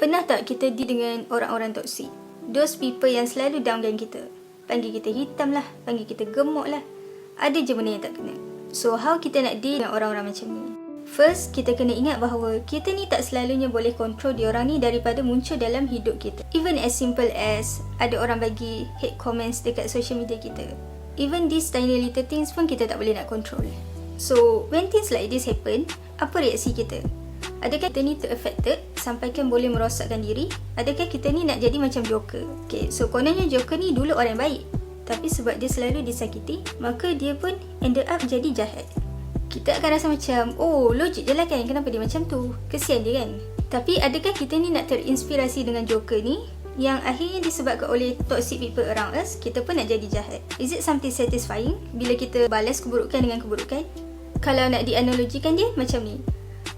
Pernah tak kita dengan orang-orang toksik? Those people yang selalu downkan kita. Panggil kita hitam lah, panggil kita gemuk lah. Ada je benda yang tak kena. So how kita nak deal dengan orang-orang macam ni? First, kita kena ingat bahawa kita ni tak selalunya boleh kontrol diorang ni daripada muncul dalam hidup kita. Even as simple as ada orang bagi hate comments dekat social media kita. Even these tiny little things pun kita tak boleh nak control. So when things like this happen, apa reaksi kita? Adakah kita ni ter-affected sampaikan boleh merosakkan diri? Adakah kita ni nak jadi macam Joker? Okay, so kononnya Joker ni dulu orang baik, tapi sebab dia selalu disakiti, maka dia pun ended up jadi jahat. Kita akan rasa macam, oh logik je lah kan, kenapa dia macam tu? Kesian dia kan? Tapi adakah kita ni nak terinspirasi dengan Joker ni, yang akhirnya disebabkan oleh toxic people around us, kita pun nak jadi jahat? Is it something satisfying bila kita balas keburukan dengan keburukan? Kalau nak dianalogikan dia macam ni,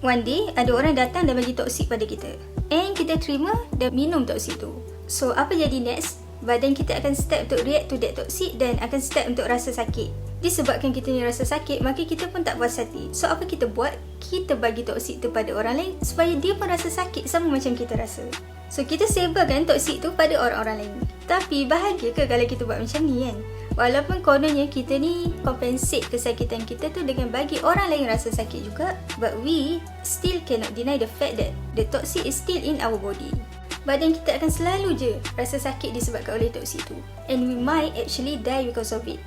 one day ada orang datang dan bagi toksik pada kita, and kita terima dan minum toksik tu. So apa jadi next? Badan kita akan start untuk react to that toksik dan akan start untuk rasa sakit. Disebabkan kita ni rasa sakit, maka kita pun tak puas hati. So apa kita buat? Kita bagi toksik tu pada orang lain supaya dia pun rasa sakit sama macam kita rasa. So kita sebarkan toksik tu pada orang-orang lain. Tapi bahagia ke kalau kita buat macam ni kan? Walaupun kononnya kita ni compensate kesakitan kita tu dengan bagi orang lain rasa sakit juga, but we still cannot deny the fact that the toxic is still in our body. Badan kita akan selalu je rasa sakit disebabkan oleh toksik tu, and we might actually die because of it.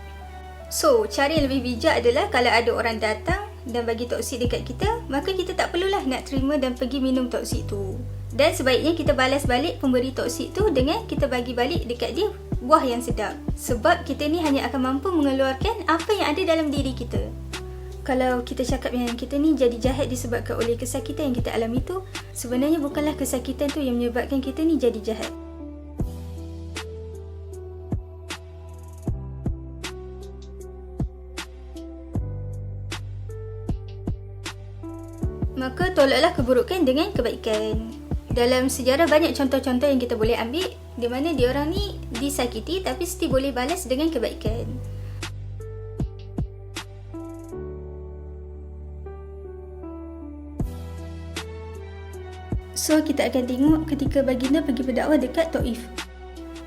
So, cara yang lebih bijak adalah kalau ada orang datang dan bagi toksik dekat kita, maka kita tak perlulah nak terima dan pergi minum toksik tu. Dan sebaiknya kita balas balik pemberi toksik tu dengan kita bagi balik dekat dia buah yang sedap. Sebab kita ni hanya akan mampu mengeluarkan apa yang ada dalam diri kita. Kalau kita cakap yang kita ni jadi jahat disebabkan oleh kesakitan yang kita alami tu, sebenarnya bukanlah kesakitan tu yang menyebabkan kita ni jadi jahat. Maka tolaklah keburukan dengan kebaikan. Dalam sejarah banyak contoh-contoh yang kita boleh ambil di mana diorang ni disakiti tapi still boleh balas dengan kebaikan. So kita akan tengok ketika baginda pergi berdakwah dekat Taif.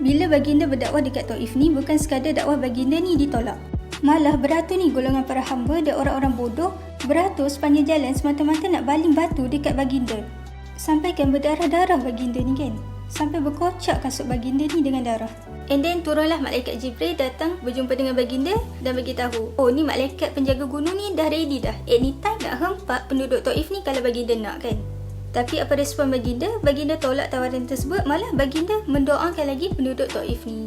Bila baginda berdakwah dekat Taif ni, bukan sekadar dakwah baginda ni ditolak. Malah beratus ni golongan para hamba dan orang-orang bodoh beratus sepanjang jalan semata-mata nak baling batu dekat baginda. Sampaikan berdarah-darah baginda ni kan. Sampai berkocak kasut baginda ni dengan darah. And then turunlah malaikat Jibril datang berjumpa dengan baginda dan beritahu, oh ni malaikat penjaga gunung ni dah ready dah. Anytime nak hempak penduduk Taif ni kalau baginda nak kan. Tapi apa respon baginda? Baginda tolak tawaran tersebut, malah baginda mendoakan lagi penduduk Taif ni.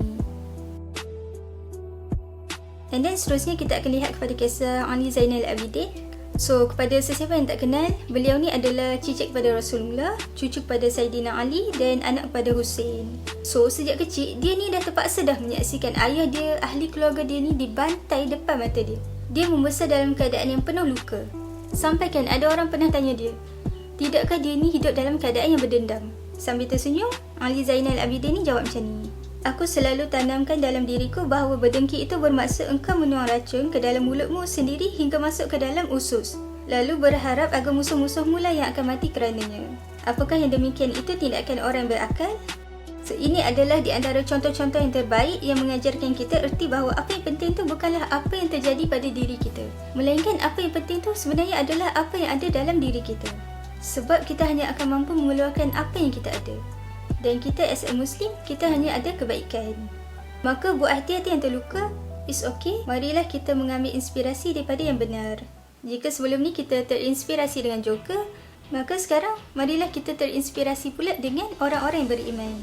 And then seterusnya kita akan lihat kepada kisah Ali Zainal Abidin. So kepada sesiapa yang tak kenal, beliau ni adalah cicit kepada Rasulullah, cucu kepada Saidina Ali dan anak kepada Hussein. So sejak kecil, dia ni dah terpaksa dah menyaksikan ayah dia, ahli keluarga dia ni dibantai depan mata dia. Dia membesar dalam keadaan yang penuh luka. Sampai kan ada orang pernah tanya dia, tidakkah dia ni hidup dalam keadaan yang berdendam? Sambil tersenyum, Ali Zainal Abidin ni jawab macam ni, aku selalu tanamkan dalam diriku bahawa berdengki itu bermaksud engkau menuang racun ke dalam mulutmu sendiri hingga masuk ke dalam usus. Lalu berharap agar musuh-musuhmu lah yang akan mati kerananya. Apakah yang demikian itu tindakan orang berakal? So ini adalah di antara contoh-contoh yang terbaik yang mengajarkan kita erti bahawa apa yang penting tu bukanlah apa yang terjadi pada diri kita, melainkan apa yang penting tu sebenarnya adalah apa yang ada dalam diri kita. Sebab kita hanya akan mampu mengeluarkan apa yang kita ada. Dan kita as a Muslim, kita hanya ada kebaikan. Maka buat hati-hati yang terluka, it's okay. Marilah kita mengambil inspirasi daripada yang benar. Jika sebelum ni kita terinspirasi dengan Joker, maka sekarang marilah kita terinspirasi pula dengan orang-orang yang beriman.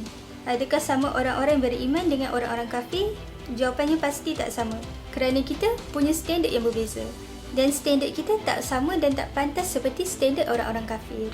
Adakah sama orang-orang yang beriman dengan orang-orang kafir? Jawapannya pasti tak sama. Kerana kita punya standard yang berbeza. Dan standard kita tak sama dan tak pantas seperti standard orang-orang kafir.